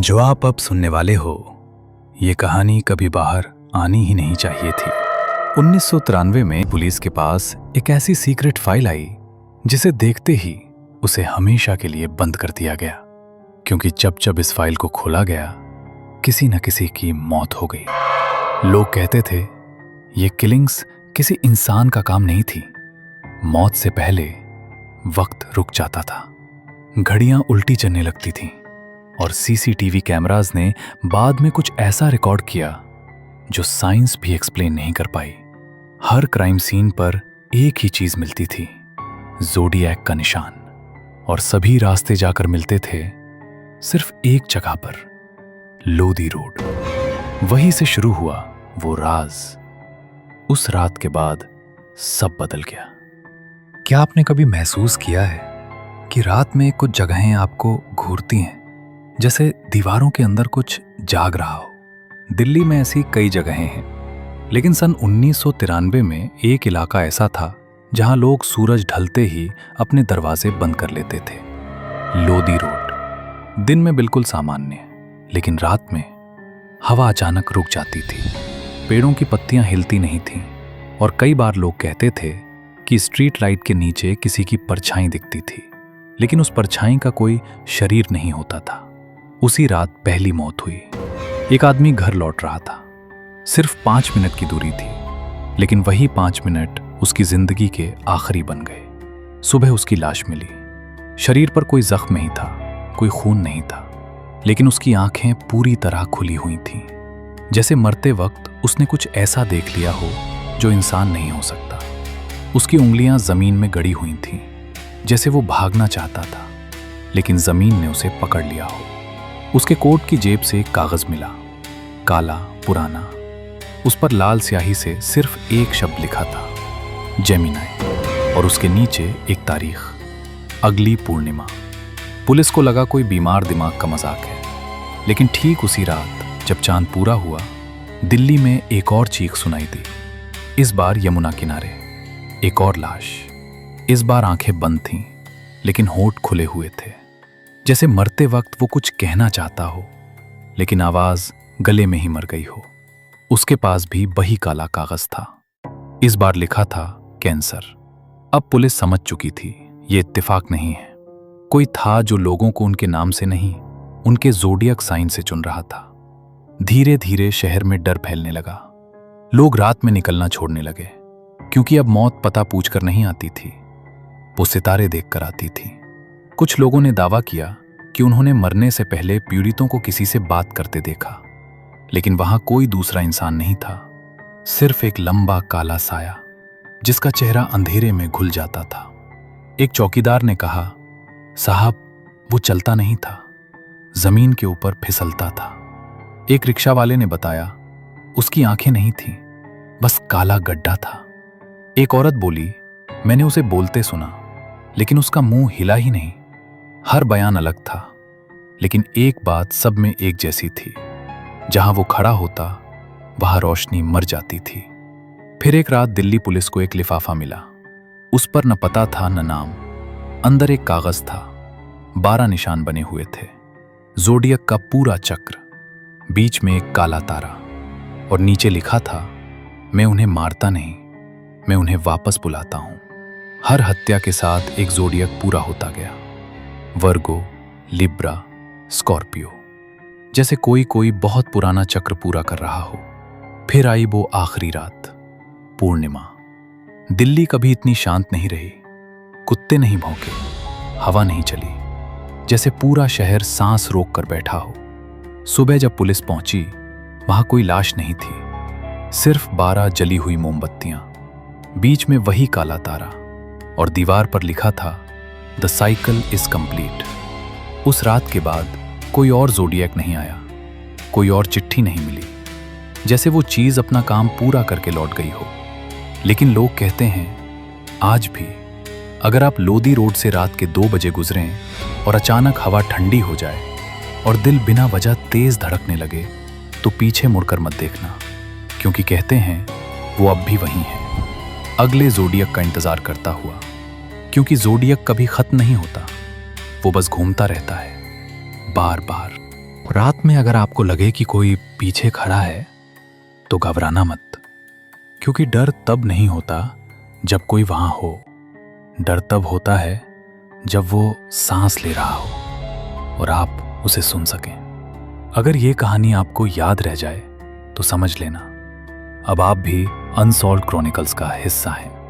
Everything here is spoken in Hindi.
जो आप अब सुनने वाले हो, ये कहानी कभी बाहर आनी ही नहीं चाहिए थी। 1993 में पुलिस के पास एक ऐसी सीक्रेट फाइल आई जिसे देखते ही उसे हमेशा के लिए बंद कर दिया गया, क्योंकि जब जब इस फाइल को खोला गया किसी न किसी की मौत हो गई। लोग कहते थे ये किलिंग्स किसी इंसान का काम नहीं थी। मौत से पहले वक्त रुक जाता था, घड़ियां उल्टी चलने लगती थीं और सीसीटीवी कैमरास ने बाद में कुछ ऐसा रिकॉर्ड किया जो साइंस भी एक्सप्लेन नहीं कर पाई। हर क्राइम सीन पर एक ही चीज मिलती थी, ज़ोडिएक का निशान, और सभी रास्ते जाकर मिलते थे सिर्फ एक जगह पर, लोदी रोड। वहीं से शुरू हुआ वो राज। उस रात के बाद सब बदल गया। क्या आपने कभी महसूस किया है कि रात में कुछ जगहें आपको घूरती हैं, जैसे दीवारों के अंदर कुछ जाग रहा हो? दिल्ली में ऐसी कई जगहें हैं, लेकिन सन 1993 में एक इलाका ऐसा था जहां लोग सूरज ढलते ही अपने दरवाजे बंद कर लेते थे, लोदी रोड। दिन में बिल्कुल सामान्य, लेकिन रात में हवा अचानक रुक जाती थी, पेड़ों की पत्तियां हिलती नहीं थीं, और कई बार लोग कहते थे कि स्ट्रीट लाइट के नीचे किसी की परछाई दिखती थी, लेकिन उस परछाई का कोई शरीर नहीं होता था। उसी रात पहली मौत हुई। एक आदमी घर लौट रहा था, सिर्फ 5 मिनट की दूरी थी, लेकिन वही 5 मिनट उसकी जिंदगी के आखिरी बन गए। सुबह उसकी लाश मिली। शरीर पर कोई जख्म नहीं था, कोई खून नहीं था, लेकिन उसकी आंखें पूरी तरह खुली हुई थीं, जैसे मरते वक्त उसने कुछ ऐसा देख लिया हो जो इंसान नहीं हो सकता। उसकी उंगलियां जमीन में गड़ी हुई थीं, जैसे वो भागना चाहता था, लेकिन जमीन ने उसे पकड़ लिया हो। उसके कोट की जेब से एक कागज मिला, काला, पुराना। उस पर लाल स्याही से सिर्फ एक शब्द लिखा था, जेमिनी, और उसके नीचे एक तारीख, अगली पूर्णिमा। पुलिस को लगा कोई बीमार दिमाग का मजाक है, लेकिन ठीक उसी रात जब चांद पूरा हुआ, दिल्ली में एक और चीख सुनाई दी। इस बार यमुना किनारे एक और लाश। इस बार आंखें बंद थीं, लेकिन होंठ खुले हुए थे, जैसे मरते वक्त वो कुछ कहना चाहता हो, लेकिन आवाज गले में ही मर गई हो। उसके पास भी वही काला कागज था। इस बार लिखा था कैंसर। अब पुलिस समझ चुकी थी ये इत्तेफाक नहीं है। कोई था जो लोगों को उनके नाम से नहीं, उनके ज़ोडिएक साइन से चुन रहा था। धीरे धीरे शहर में डर फैलने लगा। लोग रात में निकलना छोड़ने लगे, क्योंकि अब मौत पता पूछकर नहीं आती थी, वो सितारे देखकर आती थी। कुछ लोगों ने दावा किया कि उन्होंने मरने से पहले पीड़ितों को किसी से बात करते देखा, लेकिन वहां कोई दूसरा इंसान नहीं था, सिर्फ एक लंबा काला साया जिसका चेहरा अंधेरे में घुल जाता था। एक चौकीदार ने कहा, साहब, वो चलता नहीं था, जमीन के ऊपर फिसलता था। एक रिक्शा वाले ने बताया, उसकी आंखें नहीं थीं, बस काला गड्ढा था। एक औरत बोली, मैंने उसे बोलते सुना, लेकिन उसका मुंह हिला ही नहीं। हर बयान अलग था, लेकिन एक बात सब में एक जैसी थी, जहां वो खड़ा होता वहां रोशनी मर जाती थी। फिर एक रात दिल्ली पुलिस को एक लिफाफा मिला। उस पर न पता था न नाम। अंदर एक कागज था, 12 निशान बने हुए थे, ज़ोडिएक का पूरा चक्र, बीच में एक काला तारा, और नीचे लिखा था, मैं उन्हें मारता नहीं, मैं उन्हें वापस बुलाता हूं। हर हत्या के साथ एक ज़ोडिएक पूरा होता गया, वर्गो, लिब्रा, स्कॉर्पियो, जैसे कोई बहुत पुराना चक्र पूरा कर रहा हो। फिर आई वो आखिरी रात, पूर्णिमा। दिल्ली कभी इतनी शांत नहीं रही। कुत्ते नहीं भौंके, हवा नहीं चली, जैसे पूरा शहर सांस रोक कर बैठा हो। सुबह जब पुलिस पहुंची, वहां कोई लाश नहीं थी, सिर्फ 12 जली हुई मोमबत्तियां, बीच में वही काला तारा, और दीवार पर लिखा था, द साइकिल इज कंप्लीट। उस रात के बाद कोई और ज़ोडिएक नहीं आया, कोई और चिट्ठी नहीं मिली, जैसे वो चीज अपना काम पूरा करके लौट गई हो। लेकिन लोग कहते हैं, आज भी अगर आप लोदी रोड से रात के 2 बजे गुजरें और अचानक हवा ठंडी हो जाए और दिल बिना वजह तेज धड़कने लगे, तो पीछे मुड़कर मत देखना, क्योंकि कहते हैं वो अब भी वहीं है, अगले ज़ोडिएक का इंतजार करता हुआ। क्योंकि ज़ोडिएक कभी खत्म नहीं होता, वो बस घूमता रहता है, बार बार। रात में अगर आपको लगे कि कोई पीछे खड़ा है तो घबराना मत, क्योंकि डर तब नहीं होता जब कोई वहां हो। डर तब होता है जब वो सांस ले रहा हो और आप उसे सुन सकें। अगर ये कहानी आपको याद रह जाए तो समझ लेना अब आप भी अनसॉल्व्ड क्रॉनिकल्स का हिस्सा हैं।